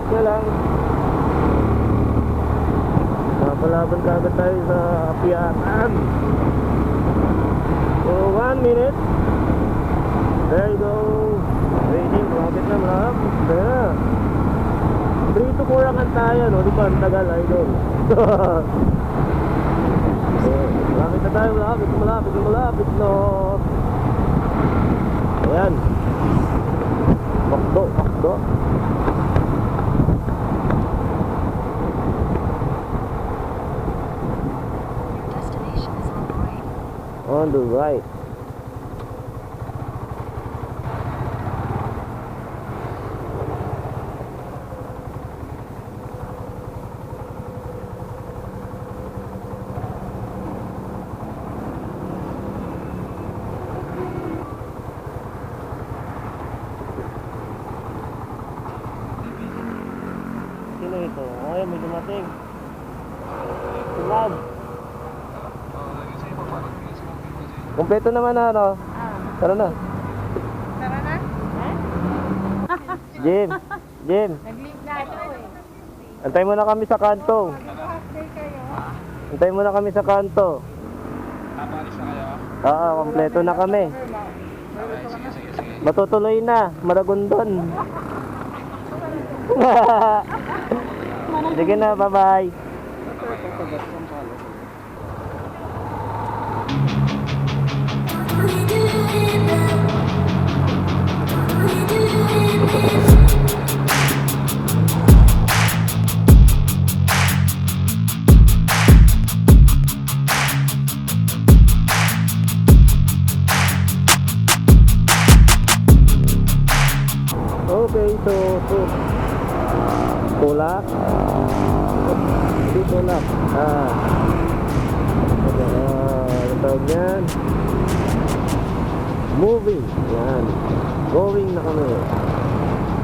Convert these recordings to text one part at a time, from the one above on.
minutes nga lang. Napalaban ka agad tayo sa apiatan. So 1 minute. There you go. Waiting, rocket na marap. Kaya 3 to 4 ang antayan, no? Di ba? Ang tagal, idol. So, malapit na tayo, malapit, no? Ayan. Pakdo. Destination is on the right. On the right. Sino ito? Ay, may dumating. Tumab. Kompleto naman na, ano? Tara na. Tara na? Jim. Nag-leave na ako eh. Antay mo na kami sa kanto. Half day kayo. Antay mo na kami sa kanto. Papalis na kayo? Oo, kompleto na kami. Matutuloy na, Maragondon. Sige na, bye-bye. Okay, so tulak. Hindi tulak. Ano tawag yan? Moving. Yan. Going na kami.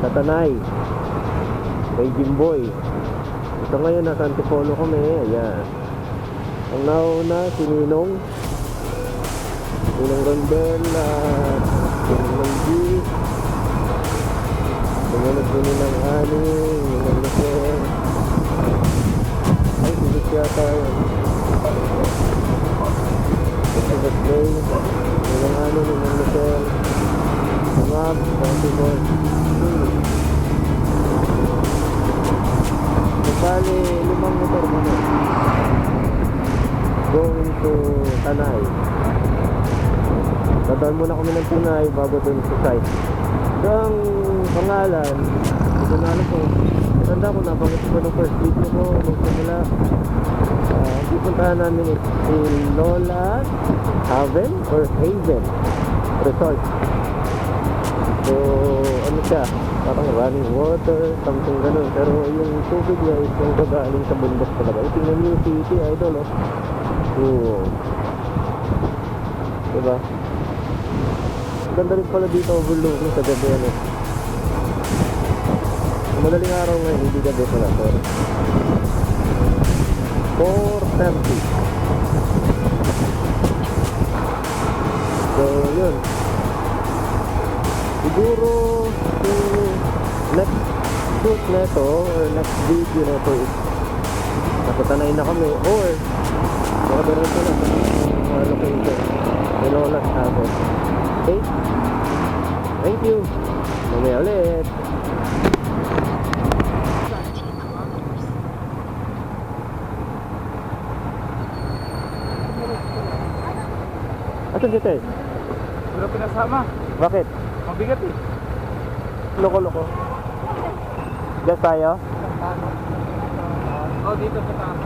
Sa Tanay. Kay Jimboy. Ito ngayon nasa Antipolo kami. Ayan. Ang nauna si Ninong. Ninong Rondel. Ninong G. Sumunod ko nilang ani, nilang Lucien. Ay, silit yata yun. Ito the play. Nilang ani, nilang Lucien. Sumab, Santimon. Bali, 5 motor mo na. Going to Tanay. Dadaan muna kami ng Tanay bago dun sa site. So, ang pangalan, hindi ko na alam kung matanda ko, nabanggit ko ng first video ko nung simula. Pupuntahan namin is si Lola Haven or Haven Resort. So, ano siya, parang running water, something ganun. Pero yung tubig niya is yung gagaling sa bundok talaga. Tingnan niyo yung city, idol, oh. So, diba? Ganda rin pala dito overlooking sa gabi, ano. Madaling araw ngayon, hindi gabi pala, sorry. 4:30. So, yun. Siguro, yung next shoot na ito, or next video na ito is nakatanay na kami, or nakadiretso na sa mga location. Pilolas natin. Okay? Thank you. Mamaya ulit. 15 kilometers. Asan dito eh? Wala pinasama. Bakit? Mabigat eh. Loko-loko. Gas tayo? Oh, dito sa taas.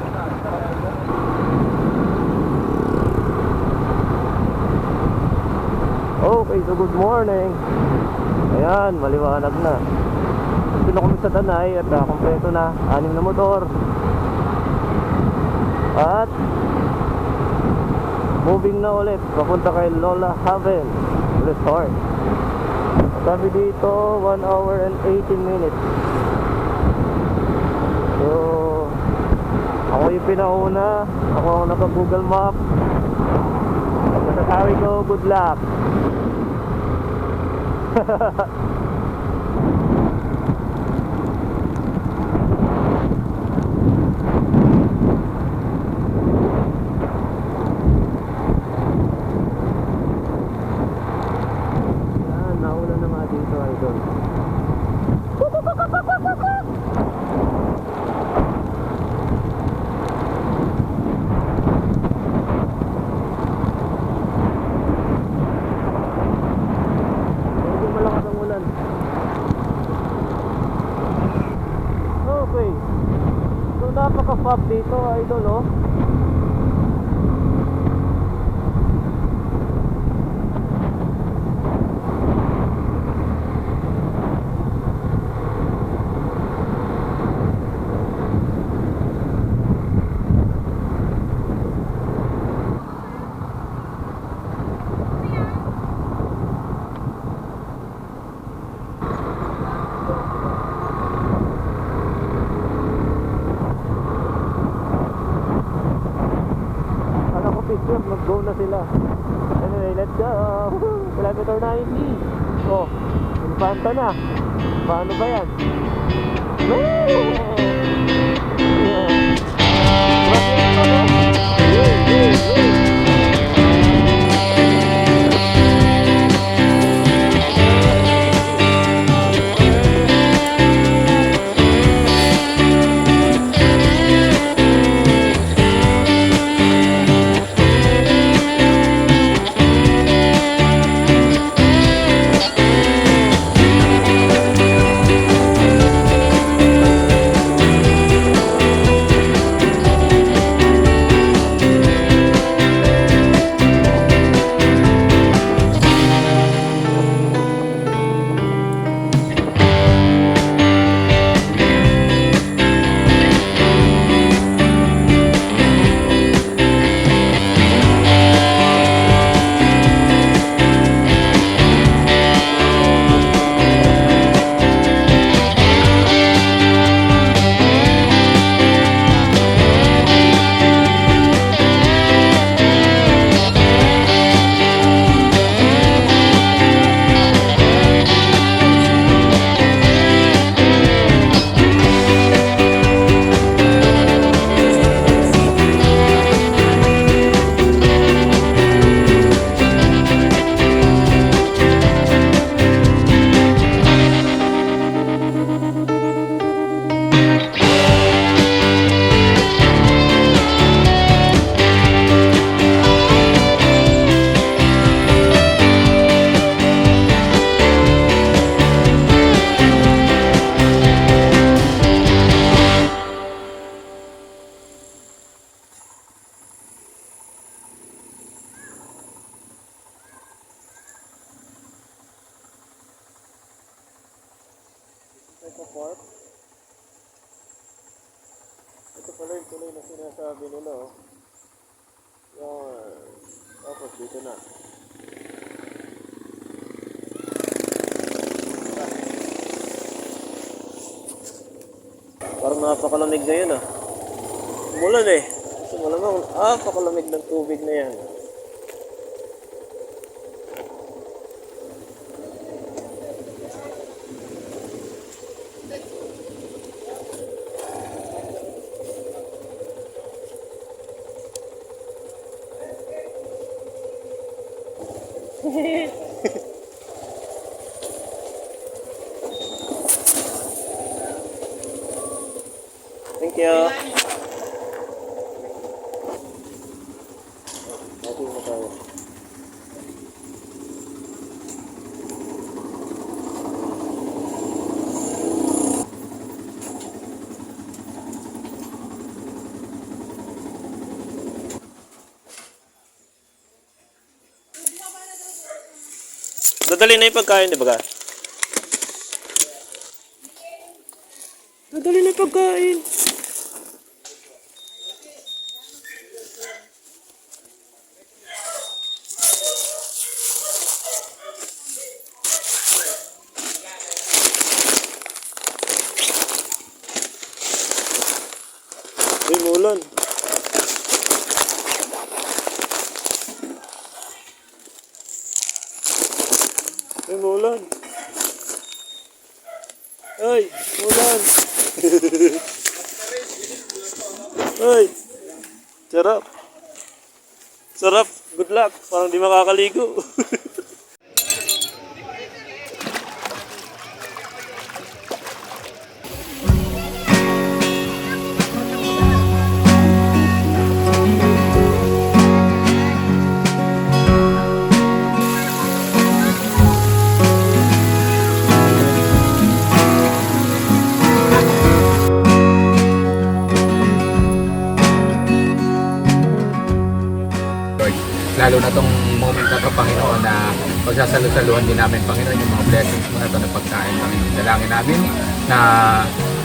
Okay, so good morning. Ayan, maliwanag na. Dito na kami sa Tanay at kompleto na. 6 na motor. At moving na ulit papunta kay Lola Haven Resort. Sabi dito 1 hour and 18 minutes. So ako yung pinauna. Ako ang naka-Google Map. Masasabi ko good luck. napaka-fab dito, idol, oh. Kala ko picture, mag-go na sila. Anyway, let's go! Kilometer 90. Oh, Infanta na. Paano ba yan? Woo! Yeah. Bakit pa na? Woo, woo, woo. Ito park. Ito pala yung tuloy na sinasabi nila, oh. Yan. Tapos dito na. Parang napakalamig ngayon, ah. Umulan eh. Kasi malamang napakalamig ng tubig na yan. Thank you. Happy na tayo. Dadali na yung pagkain, di ba ka? Dadali na yung pagkain. Uy, mulan. Uy, mulan. Uy, mulan. Uy, sarap. Sarap. Good luck. Parang di makakaligo. lalo na tong moment na to, Panginoon, na pagsasalusaluhan din namin, Panginoon, yung mga blessings mo na to na pagkain, Panginoon. Dalangin namin na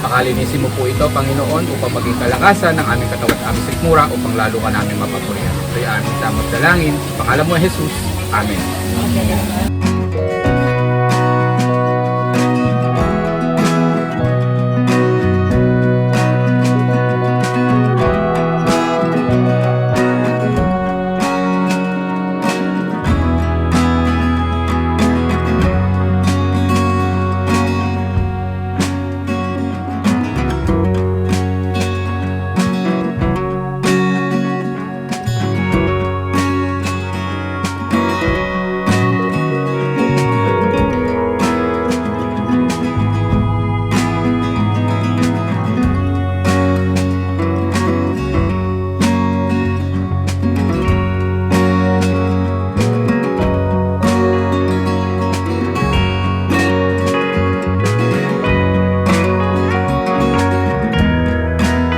pakalinisin mo po ito, Panginoon, upang maging kalakasan ng aming katawan at aming sikmura, upang lalo ka namin mapapurihan. Ito yung aming samot dalangin. Pangalan mo, Jesus. Amen.